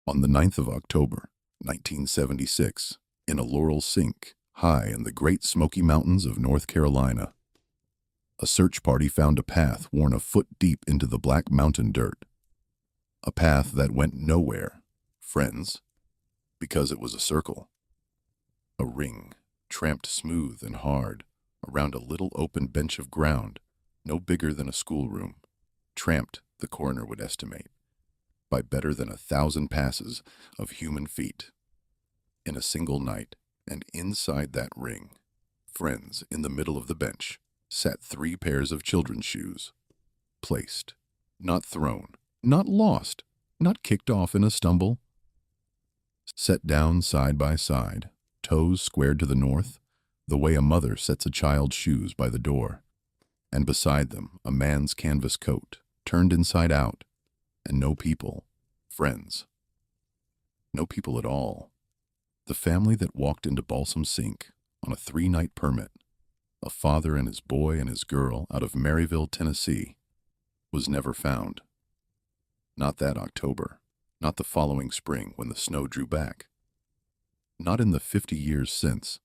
On the 9th of October, 1976, in a Laurel sink high in the Great Smoky Mountains of North Carolina, a search party found a path worn a foot deep into the black mountain dirt. A path that went nowhere, friends, because it was a circle. A ring, tramped smooth and hard, around a little open bench of ground, no bigger than a schoolroom. Tramped, the coroner would estimate, by better than 1,000 passes of human feet. In a single night, and inside that ring, friends, in the middle of the bench, sat 3 pairs of children's shoes. Placed, not thrown, not lost, not kicked off in a stumble. Set down side by side, toes squared to the north, the way a mother sets a child's shoes by the door. And beside them, a man's canvas coat, turned inside out, and no people, friends. No people at all. The family that walked into Balsam Sink on a 3-night permit, a father and his boy and his girl out of Maryville, Tennessee, was never found. Not that October, not the following spring when the snow drew back. Not in the 50 years since,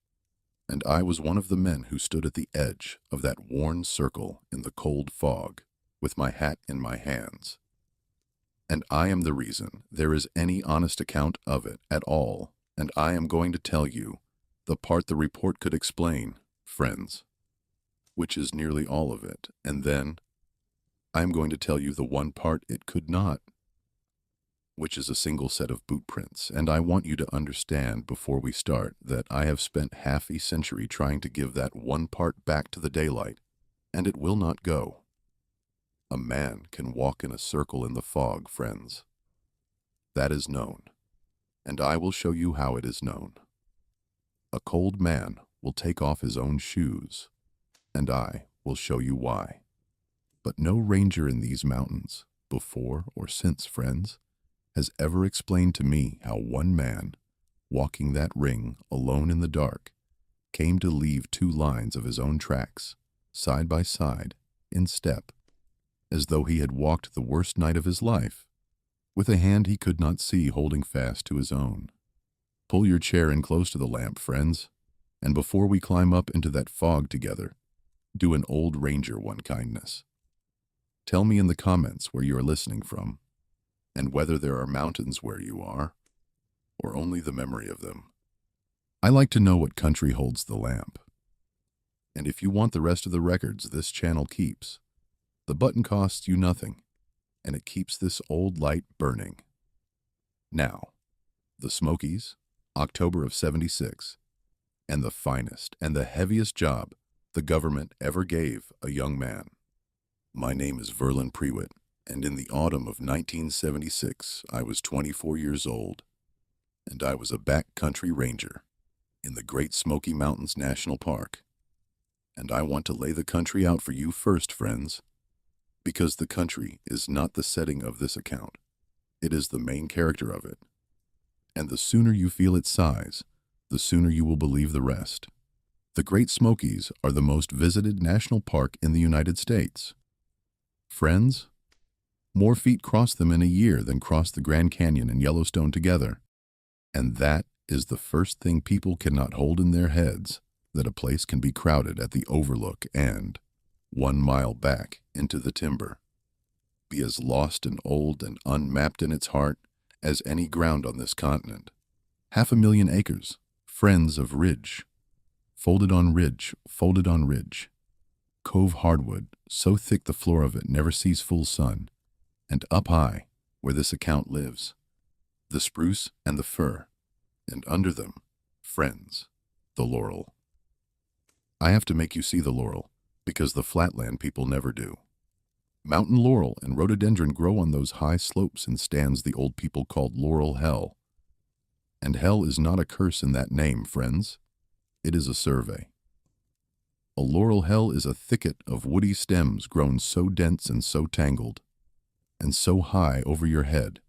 and I was one of the men who stood at the edge of that worn circle in the cold fog, with my hat in my hands. And I am the reason there is any honest account of it at all, and I am going to tell you the part the report could explain, friends, which is nearly all of it, and then I am going to tell you the one part it could not, which is a single set of boot prints, and I want you to understand before we start that I have spent half a century trying to give that one part back to the daylight, and it will not go. A man can walk in a circle in the fog, friends. That is known, and I will show you how it is known. A cold man will take off his own shoes, and I will show you why. But no ranger in these mountains, before or since, friends, has ever explained to me how one man, walking that ring alone in the dark, came to leave 2 lines of his own tracks, side by side, in step, as though he had walked the worst night of his life, with a hand he could not see holding fast to his own. Pull your chair in close to the lamp, friends, and before we climb up into that fog together, do an old ranger one kindness. Tell me in the comments where you are listening from, and whether there are mountains where you are, or only the memory of them. I like to know what country holds the lamp. And if you want the rest of the records this channel keeps, the button costs you nothing, and it keeps this old light burning. Now, the Smokies, October of '76, and the finest and the heaviest job the government ever gave a young man. My name is Verlin Prewitt, and in the autumn of 1976, I was 24 years old, and I was a backcountry ranger in the Great Smoky Mountains National Park. And I want to lay the country out for you first, friends, because the country is not the setting of this account. It is the main character of it. And the sooner you feel its size, the sooner you will believe the rest. The Great Smokies are the most visited national park in the United States. Friends, more feet cross them in a year than cross the Grand Canyon and Yellowstone together. And that is the first thing people cannot hold in their heads, that a place can be crowded at the overlook and, 1 mile back into the timber, be as lost and old and unmapped in its heart as any ground on this continent. 500,000 acres, friends of ridge, folded on ridge, folded on ridge. Cove hardwood, so thick the floor of it never sees full sun, and up high, where this account lives, the spruce and the fir, and under them, friends, the laurel. I have to make you see the laurel, because the flatland people never do. Mountain laurel and rhododendron grow on those high slopes and stands the old people called laurel hell. And hell is not a curse in that name, friends. It is a survey. A laurel hell is a thicket of woody stems grown so dense and so tangled, and so high over your head,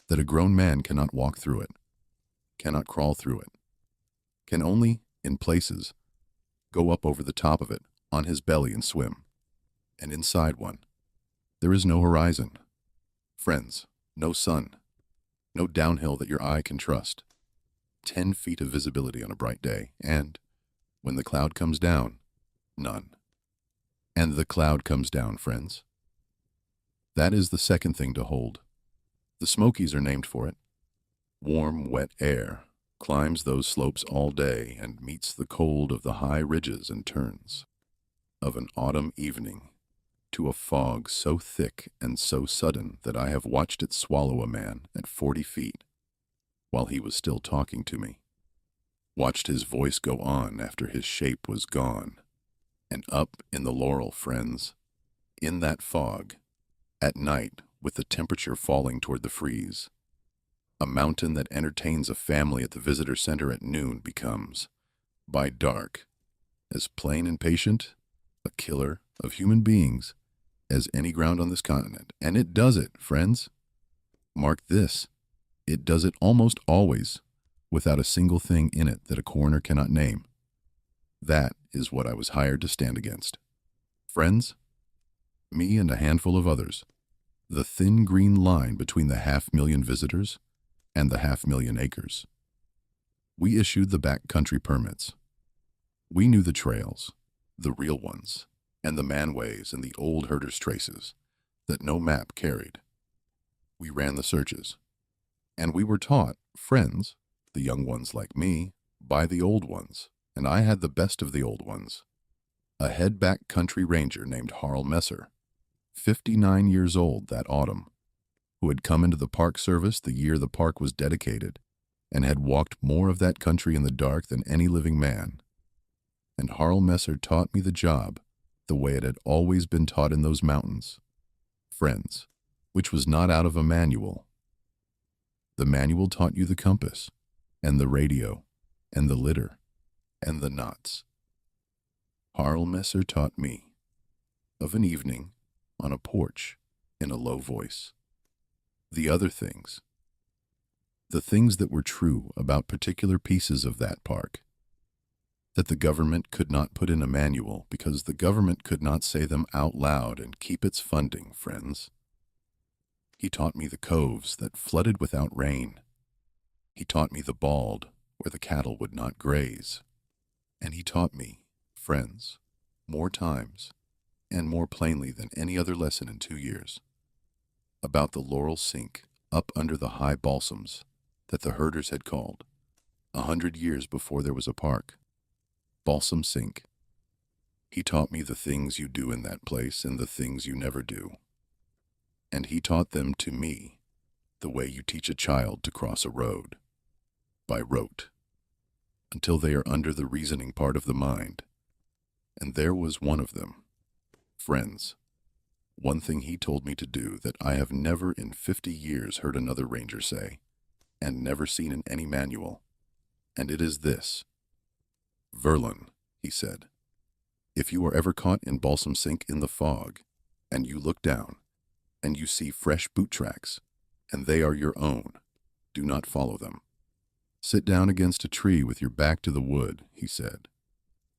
that a grown man cannot walk through it, cannot crawl through it, can only, in places, go up over the top of it on his belly and swim. And inside one, there is no horizon. Friends, no sun. No downhill that your eye can trust. 10 feet of visibility on a bright day, and when the cloud comes down, none. And the cloud comes down, friends. That is the second thing to hold. The Smokies are named for it. Warm, wet air climbs those slopes all day and meets the cold of the high ridges and turns of an autumn evening to a fog so thick and so sudden that I have watched it swallow a man at 40 feet while he was still talking to me, watched his voice go on after his shape was gone, and up in the Laurel, friends, in that fog, at night with the temperature falling toward the freeze, a mountain that entertains a family at the visitor center at noon becomes, by dark, as plain and patient, a killer of human beings as any ground on this continent. And it does it, friends. Mark this. It does it almost always without a single thing in it that a coroner cannot name. That is what I was hired to stand against. Friends, me and a handful of others, the thin green line between the 500,000 visitors and the 500,000 acres. We issued the backcountry permits. We knew the trails, the real ones, and the manways and the old herders' traces that no map carried. We ran the searches, and we were taught, friends, the young ones like me, by the old ones, and I had the best of the old ones. A head backcountry ranger named Harl Messer, 59 years old that autumn, who had come into the Park Service the year the park was dedicated and had walked more of that country in the dark than any living man. And Harl Messer taught me the job the way it had always been taught in those mountains, friends, which was not out of a manual. The manual taught you the compass, and the radio, and the litter, and the knots. Harl Messer taught me, of an evening, on a porch, in a low voice, the other things, the things that were true about particular pieces of that park, that the government could not put in a manual because the government could not say them out loud and keep its funding, friends. He taught me the coves that flooded without rain. He taught me the bald where the cattle would not graze. And he taught me, friends, more times and more plainly than any other lesson in 2 years, about the Laurel Sink up under the high balsams that the herders had called, 100 years before there was a park, Balsam Sink. He taught me the things you do in that place and the things you never do. And he taught them to me the way you teach a child to cross a road, by rote, until they are under the reasoning part of the mind. And there was one of them, friends, one thing he told me to do that I have never in 50 years heard another ranger say, and never seen in any manual, and it is this. Verlin, he said, if you are ever caught in Balsam Sink in the fog, and you look down, and you see fresh boot tracks, and they are your own, do not follow them. Sit down against a tree with your back to the wood, he said,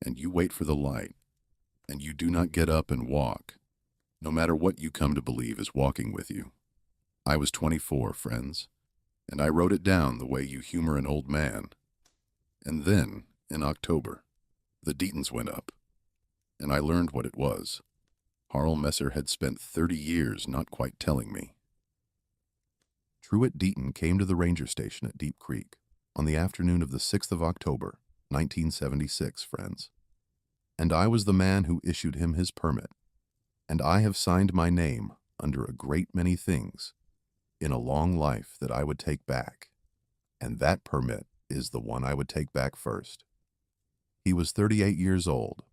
and you wait for the light, and you do not get up and walk, no matter what you come to believe is walking with you. I was 24, friends, and I wrote it down the way you humor an old man. And then, in October, the Deetons went up, and I learned what it was. Harl Messer had spent 30 years not quite telling me. Truett Deaton came to the ranger station at Deep Creek on the afternoon of the 6th of October, 1976, friends. And I was the man who issued him his permit, and I have signed my name under a great many things in a long life that I would take back, and that permit is the one I would take back first. He was 38 years old,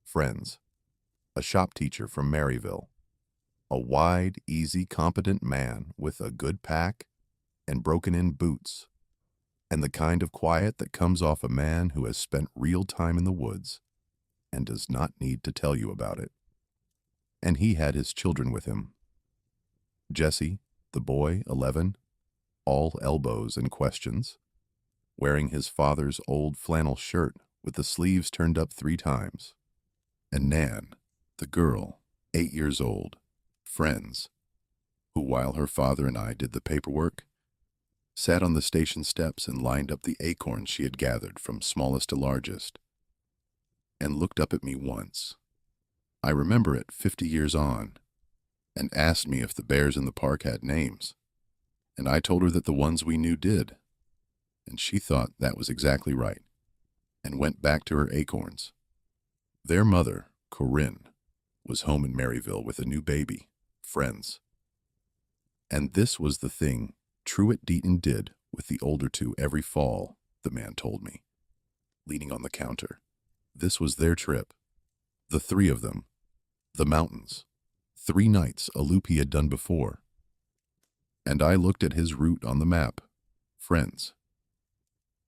friends, a shop teacher from Maryville, a wide, easy, competent man with a good pack and broken-in boots, and the kind of quiet that comes off a man who has spent real time in the woods and does not need to tell you about it. And he had his children with him. Jesse, the boy, 11, all elbows and questions, wearing his father's old flannel shirt with the sleeves turned up 3 times. And Nan, the girl, 8 years old, friends, who while her father and I did the paperwork, sat on the station steps and lined up the acorns she had gathered from smallest to largest, and looked up at me once. I remember it 50 years on, and asked me if the bears in the park had names, and I told her that the ones we knew did, and she thought that was exactly right, and went back to her acorns. Their mother, Corinne, was home in Maryville with a new baby, friends. And this was the thing Truett Deaton did with the older two every fall, the man told me, leaning on the counter. This was their trip. The three of them. The mountains. 3 nights, a loop he had done before. And I looked at his route on the map. Friends.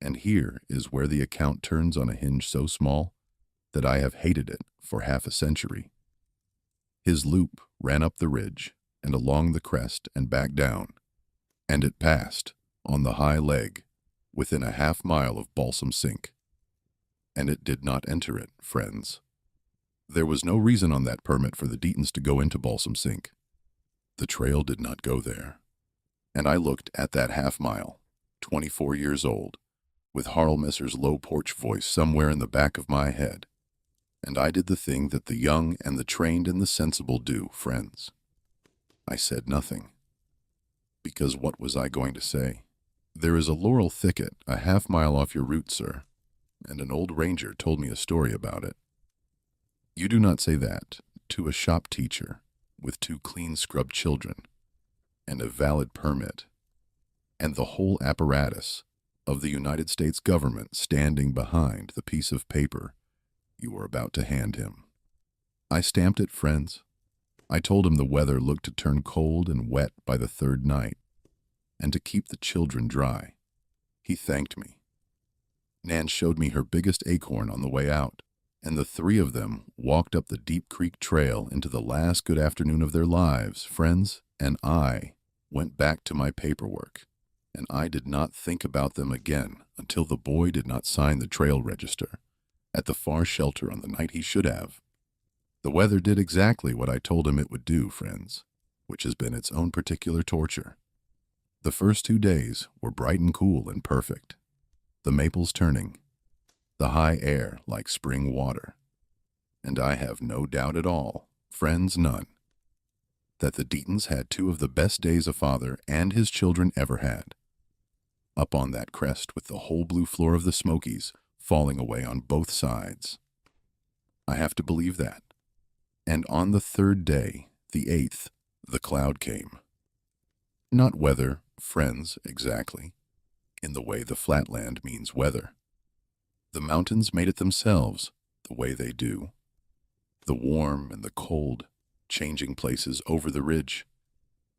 And here is where the account turns on a hinge so small that I have hated it for half a century. His loop ran up the ridge and along the crest and back down, and it passed, on the high leg, within a half-mile of Balsam Sink. And it did not enter it, friends. There was no reason on that permit for the Deatons to go into Balsam Sink. The trail did not go there. And I looked at that half-mile, 24 years old, with Harlmesser's low porch voice somewhere in the back of my head. And I did the thing that the young and the trained and the sensible do, friends. I said nothing. Because what was I going to say? There is a laurel thicket a half-mile off your route, sir, and an old ranger told me a story about it. You do not say that to a shop teacher with 2 clean-scrubbed children, and a valid permit, and the whole apparatus of the United States government standing behind the piece of paper you were about to hand him. I stamped it, friends. I told him the weather looked to turn cold and wet by the 3rd night, and to keep the children dry. He thanked me. Nan showed me her biggest acorn on the way out, and the 3 of them walked up the Deep Creek Trail into the last good afternoon of their lives, friends, and I went back to my paperwork, and I did not think about them again until the boy did not sign the trail register at the far shelter on the night he should have. The weather did exactly what I told him it would do, friends, which has been its own particular torture. The first 2 days were bright and cool and perfect, the maples turning, the high air like spring water, and I have no doubt at all, friends, none, that the Deatons had 2 of the best days a father and his children ever had. Up on that crest with the whole blue floor of the Smokies falling away on both sides. I have to believe that. And on the 3rd day, the 8th, the cloud came. Not weather, friends, exactly, in the way the flatland means weather. The mountains made it themselves, the way they do. The warm and the cold, changing places over the ridge.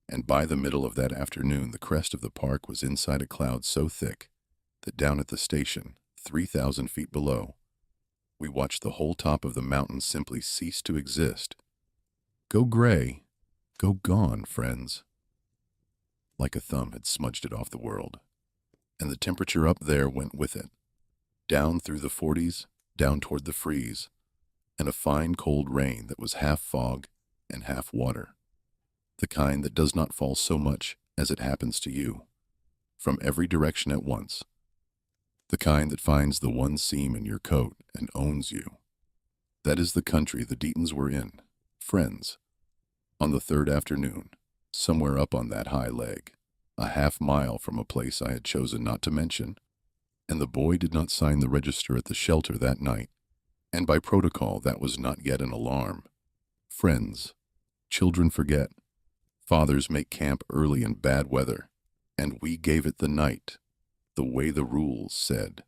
And by the middle of that afternoon, the crest of the park was inside a cloud so thick that down at the station, 3,000 feet below, we watched the whole top of the mountain simply cease to exist. Go gray, go gone, friends. Like a thumb had smudged it off the world. And the temperature up there went with it. Down through the 40s, down toward the freeze, and a fine cold rain that was half fog and half water. The kind that does not fall so much as it happens to you, from every direction at once. The kind that finds the one seam in your coat and owns you. That is the country the Deatons were in, friends, on the 3rd afternoon, somewhere up on that high leg, a half-mile from a place I had chosen not to mention, and the boy did not sign the register at the shelter that night, and by protocol that was not yet an alarm. Friends, children forget. Fathers make camp early in bad weather, and we gave it the night, the way the rules said.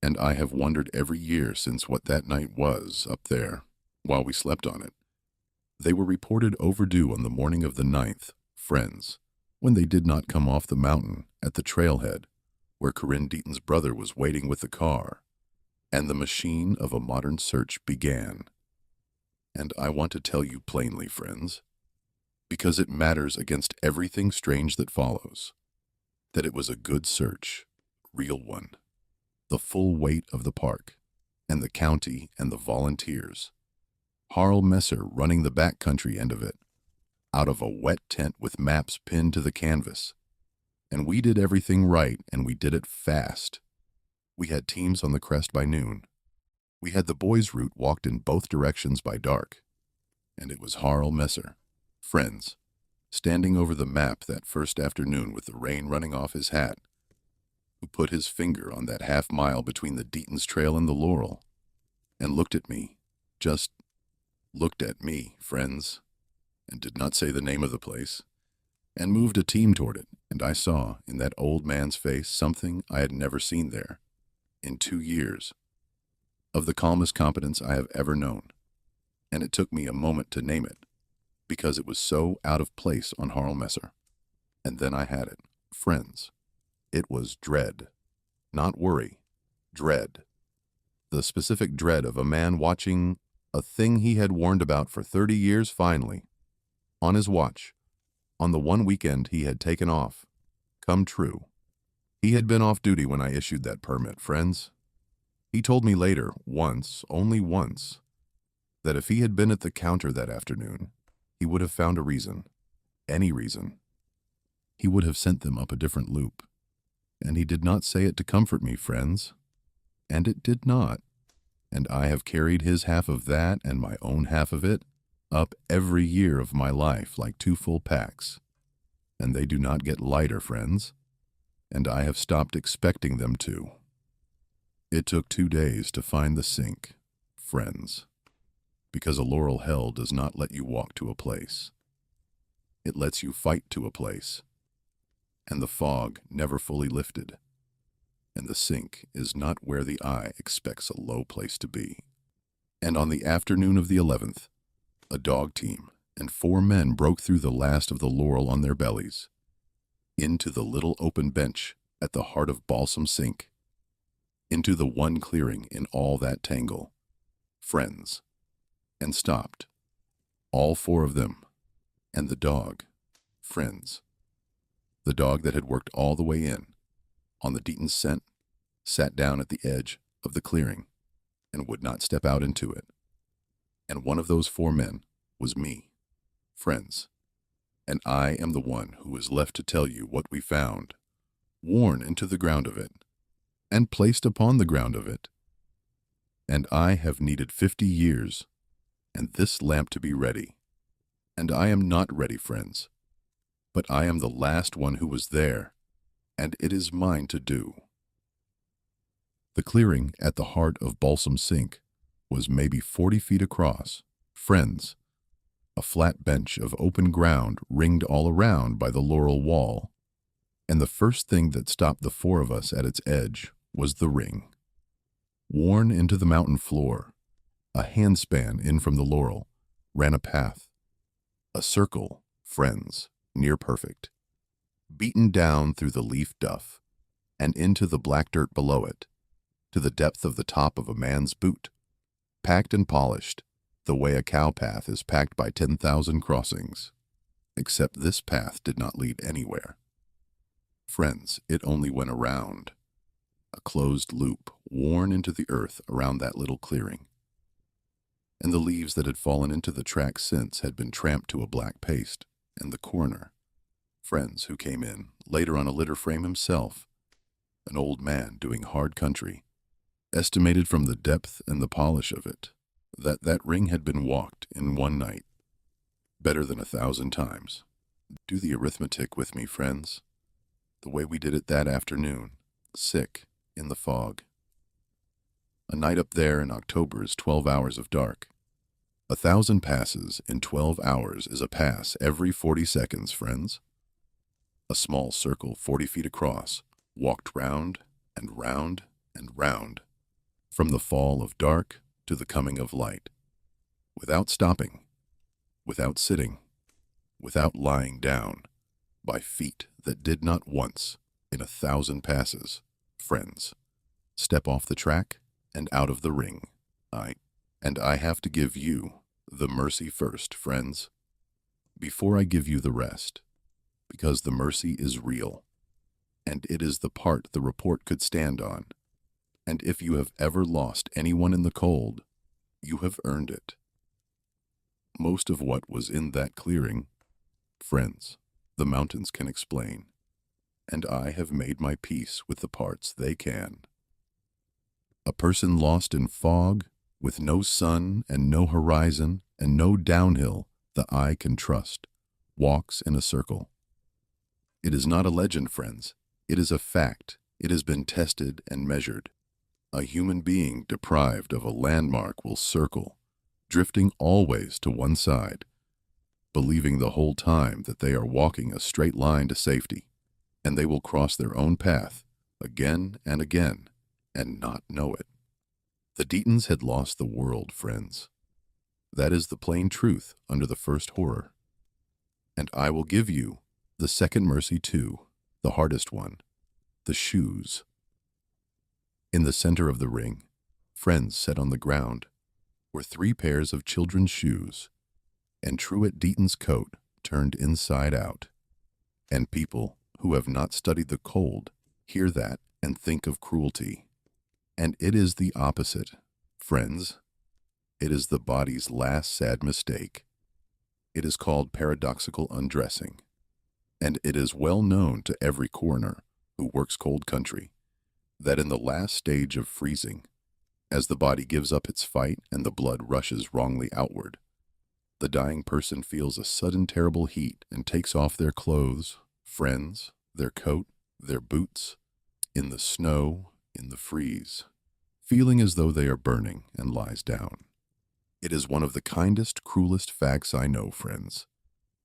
And I have wondered every year since what that night was up there, while we slept on it. They were reported overdue on the morning of the 9th, friends, when they did not come off the mountain at the trailhead, where Corinne Deaton's brother was waiting with the car, and the machine of a modern search began. And I want to tell you plainly, friends, because it matters against everything strange that follows, that it was a good search, real one, the full weight of the park, and the county and the volunteers. Harlmesser running the backcountry end of it, out of a wet tent with maps pinned to the canvas, And we did everything right, and we did it fast. We had teams on the crest by noon. We had the boys' route walked in both directions by dark. And it was Harl Messer, friends, standing over the map that first afternoon with the rain running off his hat, who put his finger on that half-mile between the Deaton's Trail and the Laurel, and looked at me, just looked at me, friends, and did not say the name of the place, and moved a team toward it, and I saw in that old man's face something I had never seen there in 2 years, of the calmest competence I have ever known, and it took me a moment to name it, because it was so out of place on Harl Messer. And then I had it, friends. It was dread, not worry, dread. The specific dread of a man watching a thing he had warned about for 30 years finally, on his watch, on the one weekend he had taken off, come true. He had been off duty when I issued that permit, friends. He told me later, once, only once, that if he had been at the counter that afternoon, he would have found a reason, any reason. He would have sent them up a different loop. And he did not say it to comfort me, friends. And it did not. And I have carried his half of that and my own half of it up every year of my life like 2 full packs. And they do not get lighter, friends. And I have stopped expecting them to. It took 2 days to find the sink, friends. Because a Laurel hell does not let you walk to a place. It lets you fight to a place. And the fog never fully lifted. And the sink is not where the eye expects a low place to be. And on the afternoon of the 11th, a dog team and 4 men broke through the last of the Laurel on their bellies, into the little open bench at the heart of Balsam Sink, into the one clearing in all that tangle, friends, and stopped, all 4 of them, and the dog, friends. The dog that had worked all the way in, on the Deaton's scent, sat down at the edge of the clearing and would not step out into it. And one of those 4 men was me, friends. And I am the one who is left to tell you what we found, worn into the ground of it, and placed upon the ground of it. And I have needed 50 years, and this lamp to be ready. And I am not ready, friends. But I am the last one who was there, and it is mine to do. The clearing at the heart of Balsam Sink was maybe 40 feet across, friends, a flat bench of open ground ringed all around by the Laurel wall, and the first thing that stopped the 4 of us at its edge was the ring. Worn into the mountain floor, a handspan in from the Laurel, ran a path, a circle, friends, near perfect, beaten down through the leaf duff and into the black dirt below it, to the depth of the top of a man's boot, packed and polished the way a cow path is packed by 10,000 crossings, except this path did not lead anywhere. Friends, it only went around, a closed loop worn into the earth around that little clearing. And the leaves that had fallen into the track since had been tramped to a black paste, and the coroner, friends who came in, later on a litter frame himself, an old man doing hard country, estimated from the depth and the polish of it, that ring had been walked in one night, better than 1,000 times. Do the arithmetic with me, friends, the way we did it that afternoon, sick, in the fog. A night up there in October is 12 hours of dark. 1,000 passes in 12 hours is a pass every 40 seconds, friends. A small circle 40 feet across, walked round and round and round, from the fall of dark to the coming of light, without stopping, without sitting, without lying down, by feet that did not once, in 1,000 passes, friends, step off the track and out of the ring. And I have to give you the mercy first, friends, before I give you the rest, because the mercy is real, and it is the part the report could stand on. And if you have ever lost anyone in the cold, you have earned it. Most of what was in that clearing, friends, the mountains can explain. and I have made my peace with the parts they can. A person lost in fog, with no sun and no horizon and no downhill the eye can trust, walks in a circle. It is not a legend, friends. It is a fact. It has been tested and measured. A human being deprived of a landmark will circle, drifting always to one side, believing the whole time that they are walking a straight line to safety, and they will cross their own path again and again and not know it. The Deatons had lost the world, friends. That is the plain truth under the first horror. And I will give you the second mercy too, the hardest one, the shoes. In the center of the ring, friends set on the ground, were 3 pairs of children's shoes, and Truett Deaton's coat turned inside out. And people who have not studied the cold hear that and think of cruelty. And it is the opposite, friends. It is the body's last sad mistake. It is called paradoxical undressing, and it is well known to every coroner who works cold country that in the last stage of freezing, as the body gives up its fight and the blood rushes wrongly outward, the dying person feels a sudden terrible heat and takes off their clothes, friends, their coat, their boots, in the snow, in the freeze, feeling as though they are burning, and lies down. It is one of the kindest, cruelest facts I know, friends,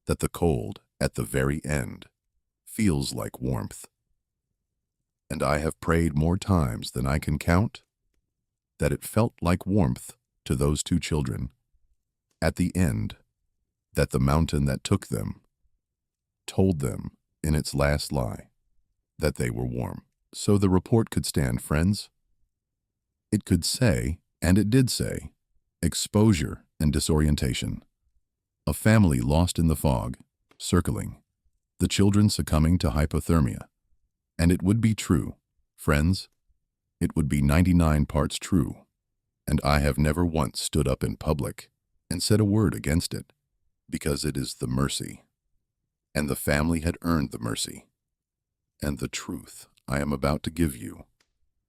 that the cold, at the very end, feels like warmth. And I have prayed more times than I can count that it felt like warmth to those 2 children at the end, that the mountain that took them told them in its last lie that they were warm. So the report could stand, friends. It could say, and it did say, exposure and disorientation. A family lost in the fog, circling, the children succumbing to hypothermia. And it would be true, friends. It would be 99 parts true. And I have never once stood up in public and said a word against it, because it is the mercy. And the family had earned the mercy. And the truth I am about to give you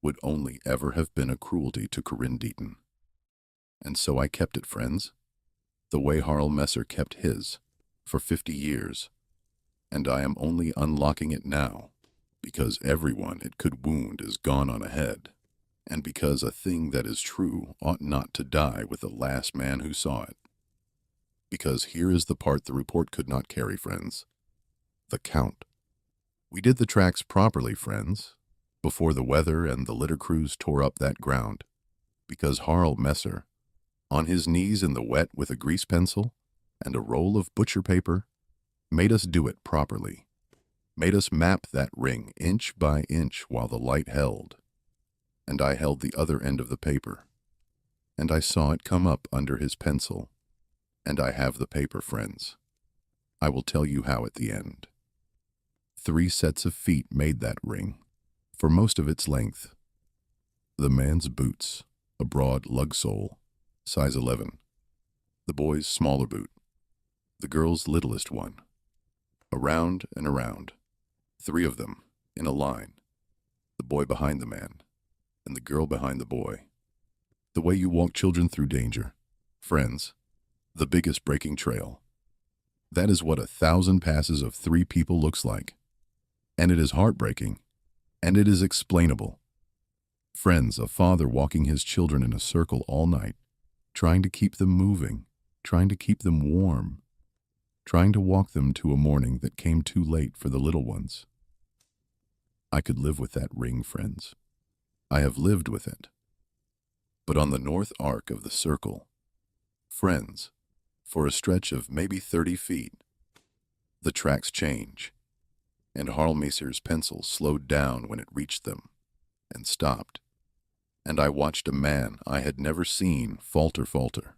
would only ever have been a cruelty to Corinne Deaton. And so I kept it, friends, the way Harl Messer kept his, for 50 years. And I am only unlocking it now, because everyone it could wound is gone on ahead, and because a thing that is true ought not to die with the last man who saw it. Because here is the part the report could not carry, friends. The count. We did the tracks properly, friends, before the weather and the litter crews tore up that ground, because Harl Messer, on his knees in the wet with a grease pencil and a roll of butcher paper, made us do it properly, made us map that ring inch by inch while the light held. And I held the other end of the paper, and I saw it come up under his pencil, and I have the paper, friends. I will tell you how at the end. 3 sets of feet made that ring, for most of its length. The man's boots, a broad lug sole, size 11. The boy's smaller boot. The girl's littlest one. Around and around. 3 of them, in a line. The boy behind the man, and the girl behind the boy. The way you walk children through danger. Friends, the biggest breaking trail. That is what 1,000 passes of 3 people looks like. And it is heartbreaking, and it is explainable. Friends, a father walking his children in a circle all night, trying to keep them moving, trying to keep them warm, trying to walk them to a morning that came too late for the little ones. I could live with that ring, friends. I have lived with it. But on the north arc of the circle, friends, for a stretch of maybe 30 feet, the tracks change, and Harl Messer's pencil slowed down when it reached them, and stopped, and I watched a man I had never seen falter.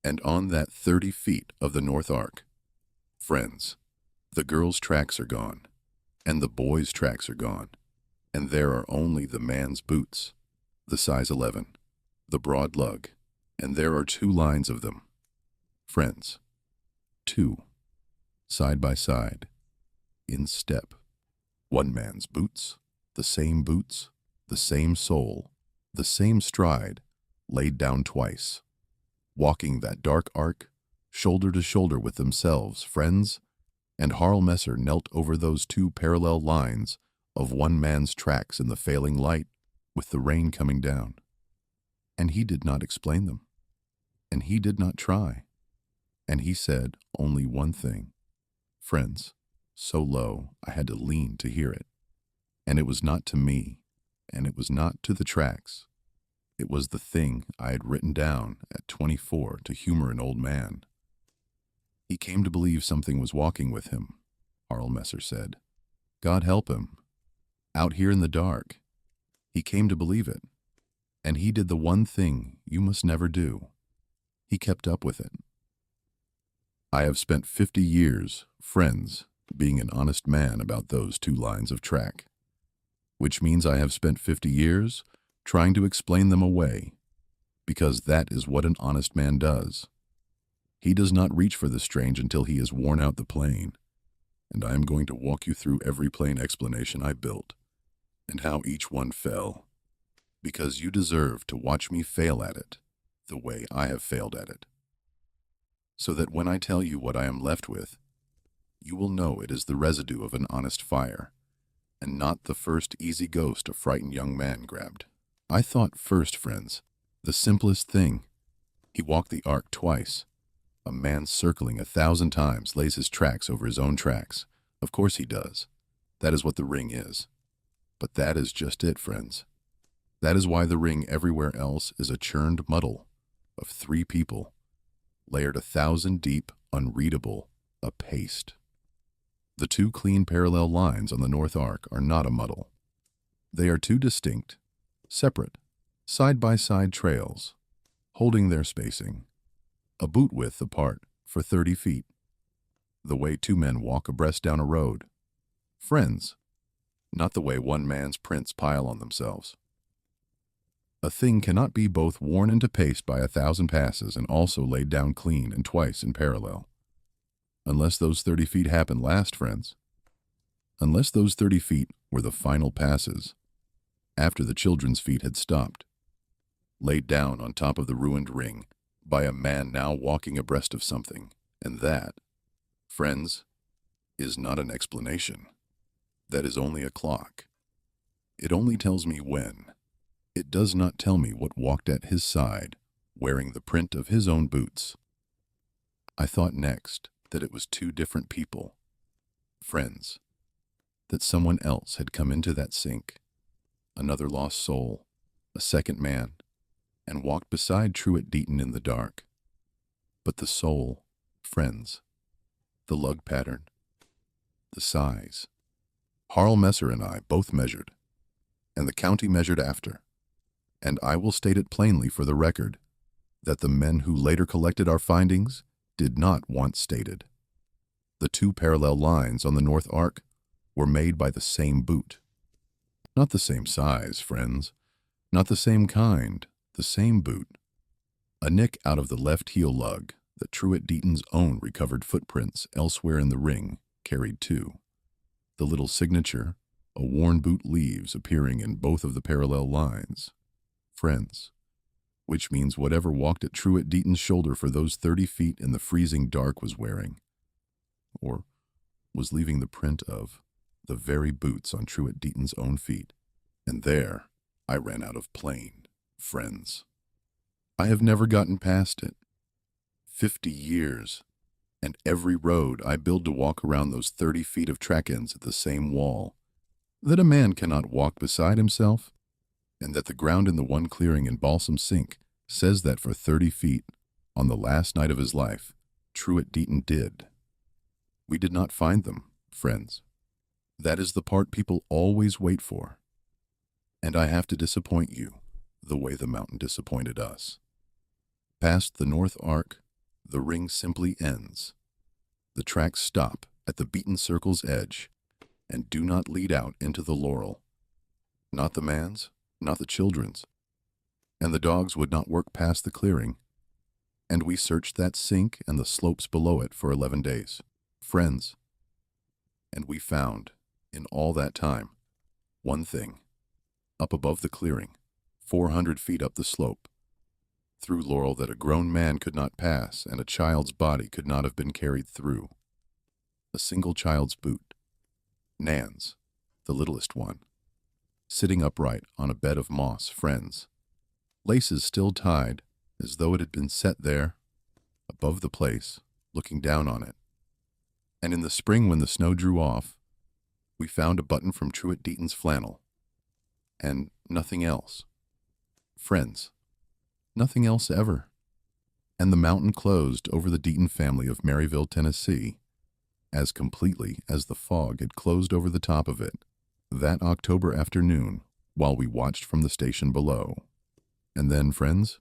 And on that 30 feet of the north arc, friends, the girl's tracks are gone, and the boy's tracks are gone, and there are only the man's boots, the size 11, the broad lug, and there are 2 lines of them. Friends, 2, side by side, in step. One man's boots, the same sole, the same stride, laid down twice, walking that dark arc, shoulder to shoulder with themselves, friends, and Harl Messer knelt over those two parallel lines of one man's tracks in the failing light, with the rain coming down. And he did not explain them, and he did not try, and he said only one thing, friends, so low I had to lean to hear it. And it was not to me, and it was not to the tracks. It was the thing I had written down at 24 to humor an old man. He came to believe something was walking with him, Harl Messer said. God help him. Out here in the dark. He came to believe it. And he did the one thing you must never do. He kept up with it. I have spent 50 years, friends, being an honest man about those two lines of track, which means I have spent 50 years trying to explain them away, because that is what an honest man does. He does not reach for the strange until he has worn out the plain, and I am going to walk you through every plain explanation I built, and how each one fell, because you deserve to watch me fail at it the way I have failed at it, so that when I tell you what I am left with, you will know it is the residue of an honest fire, and not the first easy ghost a frightened young man grabbed. I thought first, friends, the simplest thing. He walked the arc twice. A man circling 1,000 times lays his tracks over his own tracks. Of course he does. That is what the ring is. But that is just it, friends. That is why the ring everywhere else is a churned muddle of 3 people, layered 1,000 deep, unreadable, a paste. The 2 clean parallel lines on the north arc are not a muddle. They are 2 distinct, separate, side-by-side trails, holding their spacing, a boot width apart for 30 feet, the way 2 men walk abreast down a road. Friends, not the way one man's prints pile on themselves. A thing cannot be both worn into paste by 1,000 passes and also laid down clean and twice in parallel. Unless those 30 feet happened last, friends. Unless those 30 feet were the final passes, after the children's feet had stopped, laid down on top of the ruined ring by a man now walking abreast of something, and that, friends, is not an explanation. That is only a clock. It only tells me when. It does not tell me what walked at his side, wearing the print of his own boots. I thought next that it was 2 different people, friends, that someone else had come into that sink, another lost soul, a second man, and walked beside Truett Deaton in the dark. But the soul, friends, the lug pattern, the size. Harl Messer and I both measured, and the county measured after, and I will state it plainly for the record that the men who later collected our findings did not want stated. The 2 parallel lines on the north arc were made by the same boot. Not the same size, friends, not the same kind, the same boot. A nick out of the left heel lug that Truett Deaton's own recovered footprints elsewhere in the ring carried too. The little signature, a worn boot leaves appearing in both of the parallel lines. Friends, which means whatever walked at Truett Deaton's shoulder for those 30 feet in the freezing dark was wearing, or was leaving the print of, the very boots on Truett Deaton's own feet. And there, I ran out of plain, friends. I have never gotten past it. 50 years, and every road I build to walk around those 30 feet of track ends at the same wall, that a man cannot walk beside himself, and that the ground in the one clearing in Balsam Sink says that for 30 feet, on the last night of his life, Truett Deaton did. We did not find them, friends. That is the part people always wait for. And I have to disappoint you, the way the mountain disappointed us. Past the north arc, the ring simply ends. The tracks stop at the beaten circle's edge and do not lead out into the Laurel. Not the man's, not the children's. And the dogs would not work past the clearing. And we searched that sink and the slopes below it for 11 days. Friends. And we found, In all that time, one thing. Up above the clearing, 400 feet up the slope, through Laurel that a grown man could not pass and a child's body could not have been carried through. A single child's boot. Nan's, the littlest one, sitting upright on a bed of moss, friends. Laces still tied, as though it had been set there, above the place, looking down on it. And in the spring when the snow drew off, we found a button from Truett Deaton's flannel. And nothing else. Friends, nothing else ever. And the mountain closed over the Deaton family of Maryville, Tennessee, as completely as the fog had closed over the top of it that October afternoon while we watched from the station below. And then, friends,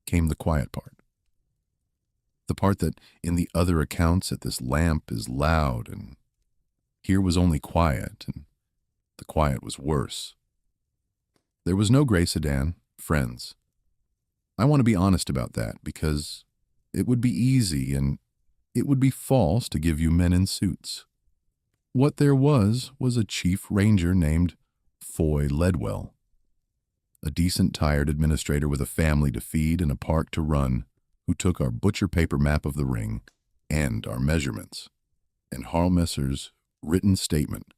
came the quiet part. The part that in the other accounts at this lamp is loud, and here was only quiet, and the quiet was worse. There was no gray sedan, friends. I want to be honest about that because it would be easy and it would be false to give you men in suits. What there was a chief ranger named Foy Ledwell, a decent, tired administrator with a family to feed and a park to run, who took our butcher paper map of the ring and our measurements, and Harlmesser's written statement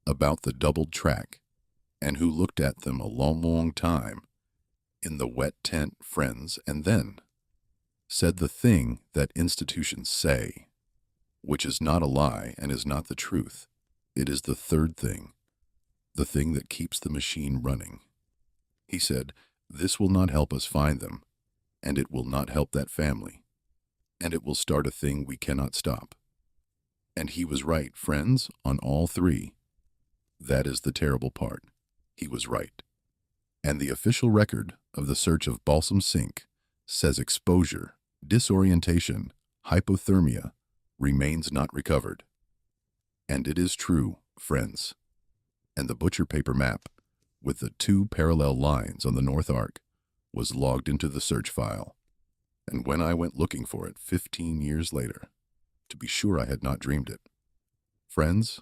about the doubled track, and who looked at them a long, long time in the wet tent, friends, and then said the thing that institutions say, which is not a lie and is not the truth. It is the third thing, the thing that keeps the machine running. He said, "This will not help us find them, and it will not help that family, and it will start a thing we cannot stop." And he was right, friends, on all three. That is the terrible part. He was right. And the official record of the search of Balsam Sink says exposure, disorientation, hypothermia remains not recovered. And it is true, friends. And the butcher paper map, with the 2 parallel lines on the North Arc, was logged into the search file. And when I went looking for it 15 years later, to be sure I had not dreamed it, friends,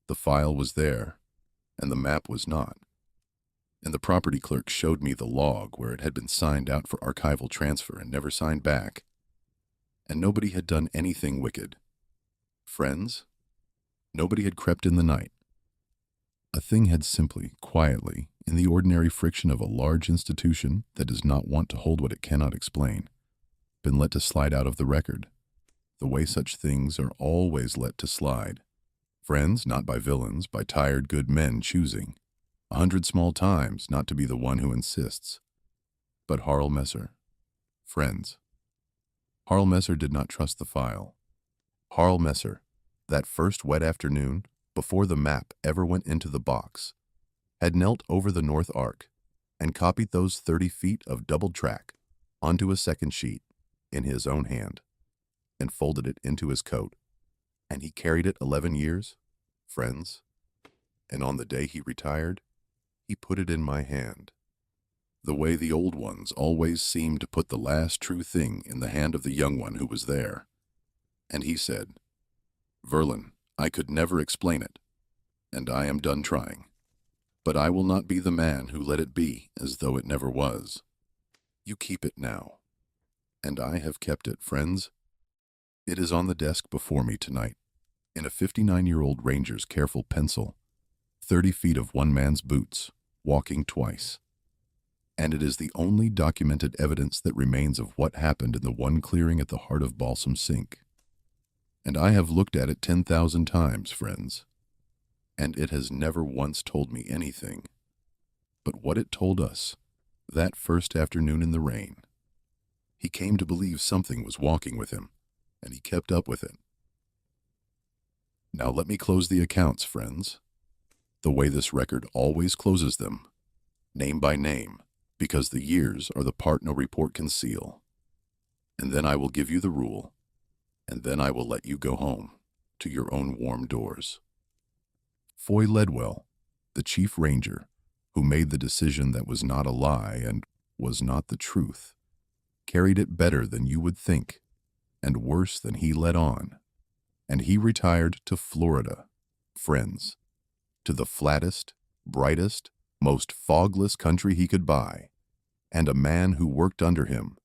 the file was there, and the map was not. And the property clerk showed me the log where it had been signed out for archival transfer and never signed back. And nobody had done anything wicked. Friends, nobody had crept in the night. A thing had simply, quietly, in the ordinary friction of a large institution that does not want to hold what it cannot explain, been let to slide out of the record, the way such things are always let to slide. Friends, not by villains, by tired good men choosing, 100 small times not to be the one who insists. But Harlmesser. Friends. Harlmesser did not trust the file. Harlmesser, that first wet afternoon, before the map ever went into the box, had knelt over the North Arc and copied those 30 feet of doubled track onto a second sheet in his own hand and folded it into his coat. And he carried it 11 years, friends. And on the day he retired, he put it in my hand, the way the old ones always seemed to put the last true thing in the hand of the young one who was there. And he said, "Verlin, I could never explain it, and I am done trying. But I will not be the man who let it be as though it never was. You keep it now." And I have kept it, friends. It is on the desk before me tonight, in a 59-year-old ranger's careful pencil, 30 feet of one man's boots, walking twice. And it is the only documented evidence that remains of what happened in the one clearing at the heart of Balsam Sink. And I have looked at it 10,000 times, friends, and it has never once told me anything. But what it told us, that first afternoon in the rain, he came to believe something was walking with him, and he kept up with it. Now let me close the accounts, friends, the way this record always closes them, name by name, because the years are the part no report can seal. And then I will give you the rule, and then I will let you go home, to your own warm doors. Foy Ledwell, the chief ranger, who made the decision that was not a lie and was not the truth, carried it better than you would think, and worse than he let on, and he retired to Florida, friends, to the flattest, brightest, most fogless country he could buy, and a man who worked under him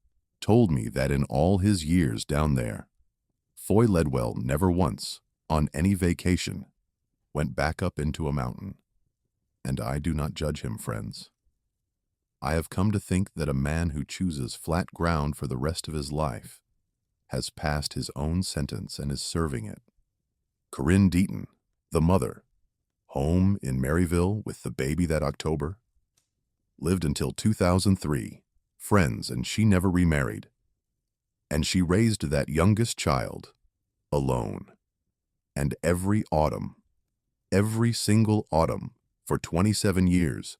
told me that in all his years down there, Foy Ledwell never once, on any vacation, went back up into a mountain. And I do not judge him, friends. I have come to think that a man who chooses flat ground for the rest of his life has passed his own sentence and is serving it. Corinne Deaton, the mother, home in Maryville with the baby that October, lived until 2003, friends, and she never remarried. And she raised that youngest child alone. And every autumn, every single autumn, for 27 years,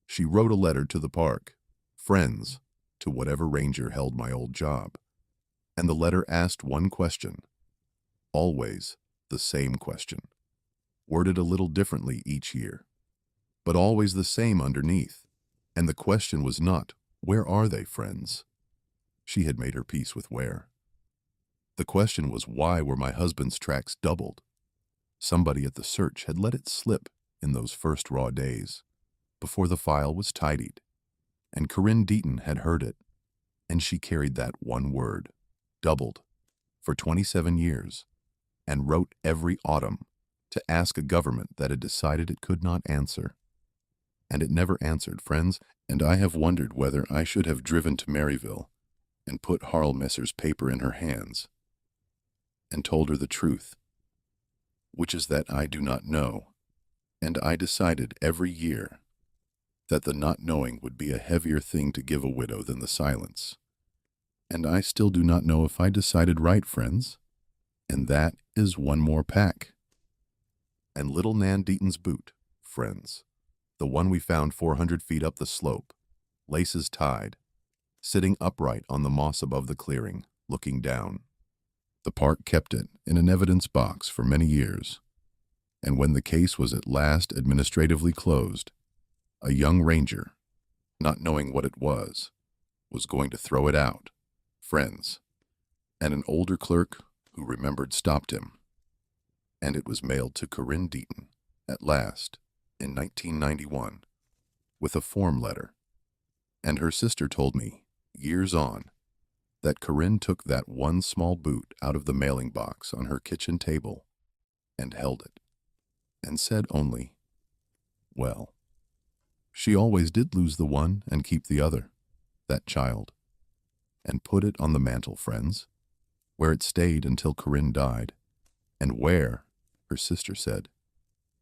she wrote a letter to the park, friends, to whatever ranger held my old job. And the letter asked one question, always the same question, worded a little differently each year, but always the same underneath. And the question was not, where are they, friends? She had made her peace with where. The question was, why were my husband's tracks doubled? Somebody at the search had let it slip in those first raw days, before the file was tidied, and Corinne Deaton had heard it, and she carried that one word, doubled, for 27 years, and wrote every autumn to ask a government that had decided it could not answer. And it never answered, friends, and I have wondered whether I should have driven to Maryville and put Harl Messer's paper in her hands and told her the truth, which is that I do not know, and I decided every year that the not knowing would be a heavier thing to give a widow than the silence. And I still do not know if I decided right, friends, and that is one more pack. And little Nan Deaton's boot, friends, the one we found 400 feet up the slope, laces tied, sitting upright on the moss above the clearing, looking down. The park kept it in an evidence box for many years, and when the case was at last administratively closed, a young ranger, not knowing what it was going to throw it out, friends, and an older clerk who remembered stopped him, and it was mailed to Corinne Deaton at last in 1991 with a form letter, and her sister told me, years on, that Corinne took that one small boot out of the mailing box on her kitchen table and held it, and said only, well, she always did lose the one and keep the other, that child, and put it on the mantel, friends, where it stayed until Corinne died, and where, her sister said,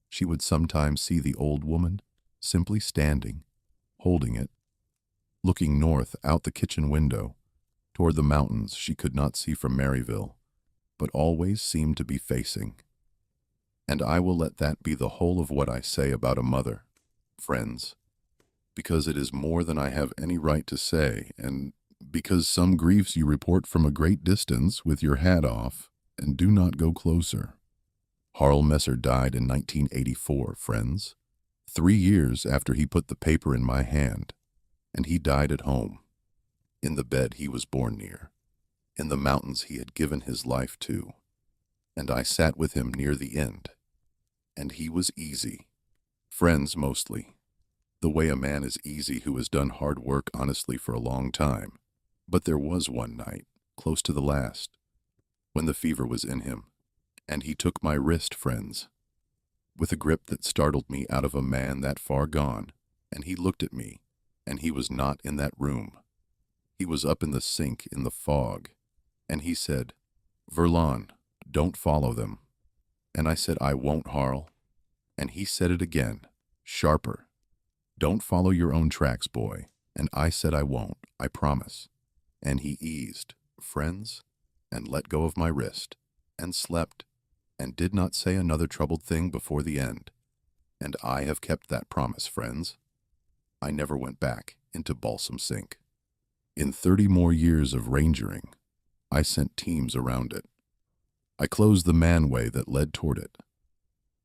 she would sometimes see the old woman simply standing, holding it, looking north out the kitchen window, toward the mountains she could not see from Maryville, but always seemed to be facing. And I will let that be the whole of what I say about a mother, friends, because it is more than I have any right to say, and because some griefs you report from a great distance with your hat off, and do not go closer. Harl Messer died in 1984, friends, 3 years after he put the paper in my hand, and he died at home, in the bed he was born near, in the mountains he had given his life to, and I sat with him near the end, and he was easy, friends mostly, the way a man is easy who has done hard work honestly for a long time. But there was one night, close to the last, when the fever was in him, and he took my wrist, friends, with a grip that startled me out of a man that far gone, and he looked at me, and he was not in that room. He was up in the sink in the fog, and he said, Verlon, don't follow them. And I said, I won't, Harl. And he said it again, sharper, don't follow your own tracks, boy. And I said, I won't, I promise. And he eased, friends, and let go of my wrist, and slept, and did not say another troubled thing before the end. And I have kept that promise, friends. I never went back into Balsam Sink. In 30 more years of rangering, I sent teams around it. I closed the manway that led toward it.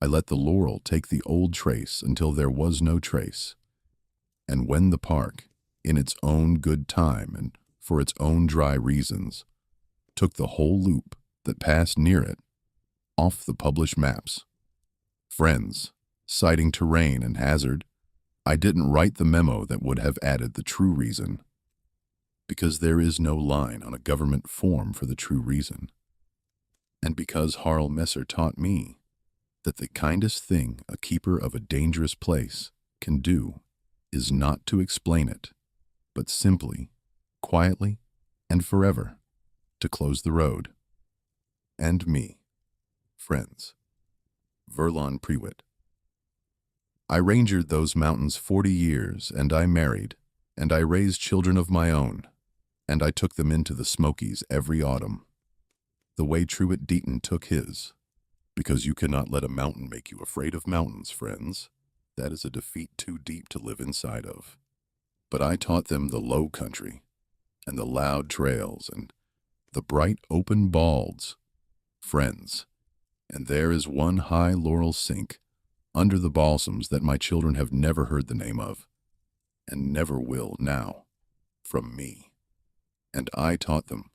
I let the Laurel take the old trace until there was no trace. And when the park, in its own good time and for its own dry reasons, took the whole loop that passed near it off the published maps, Friends, citing terrain and hazard, I didn't write the memo that would have added the true reason, because there is no line on a government form for the true reason. And because Harl Messer taught me that the kindest thing a keeper of a dangerous place can do is not to explain it, but simply, quietly, and forever, to close the road. And me, friends. Verlon Prewitt. I rangered those mountains 40 years, and I married, and I raised children of my own, and I took them into the Smokies every autumn, the way Truett Deaton took his, because you cannot let a mountain make you afraid of mountains, friends. That is a defeat too deep to live inside of. But I taught them the low country, and the loud trails, and the bright open balds, friends. And there is one high Laurel Sink under the balsams that my children have never heard the name of, and never will now, from me. And I taught them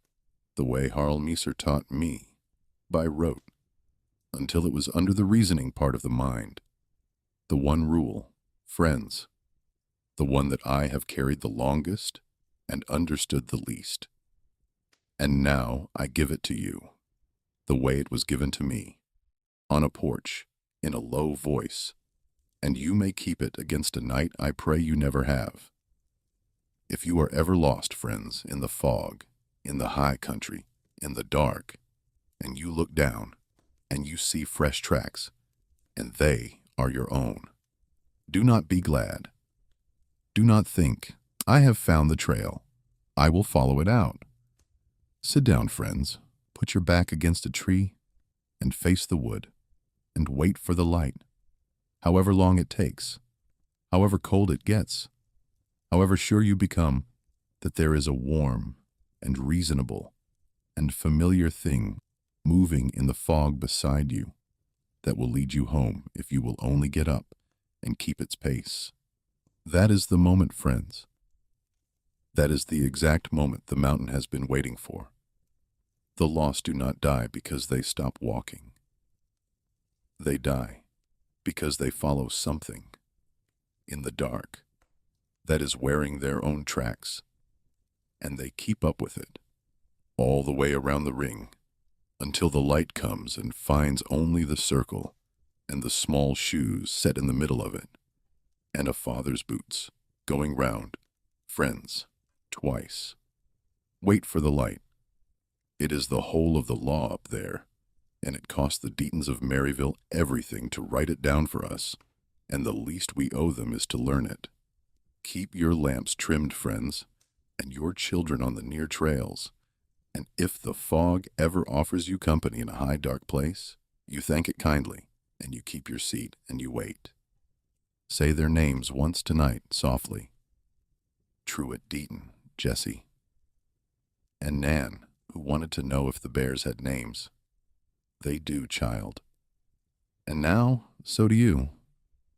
the way Harl Messer taught me, by rote, until it was under the reasoning part of the mind. The one rule, friends, the one that I have carried the longest and understood the least. And now I give it to you, the way it was given to me, on a porch, in a low voice, and you may keep it against a night I pray you never have. If you are ever lost, friends, in the fog, in the high country, in the dark, and you look down, and you see fresh tracks, and they are your own, do not be glad. Do not think, I have found the trail. I will follow it out. Sit down, friends, put your back against a tree, and face the wood, and wait for the light, however long it takes, however cold it gets, however sure you become that there is a warm and reasonable and familiar thing moving in the fog beside you that will lead you home if you will only get up and keep its pace. That is the moment, friends. That is the exact moment the mountain has been waiting for. The lost do not die because they stop walking. They die because they follow something in the dark that is wearing their own tracks, and they keep up with it all the way around the ring until the light comes and finds only the circle and the small shoes set in the middle of it, and a father's boots going round, friends, twice. Wait for the light. It is the whole of the law up there, and it cost the Deatons of Maryville everything to write it down for us, and the least we owe them is to learn it. Keep your lamps trimmed, friends, and your children on the near trails, and if the fog ever offers you company in a high dark place, you thank it kindly, and you keep your seat and you wait. Say their names once tonight, softly. Truett Deaton, Jesse, and Nan, who wanted to know if the bears had names. They do, child. And now, so do you.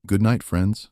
Good night, friends.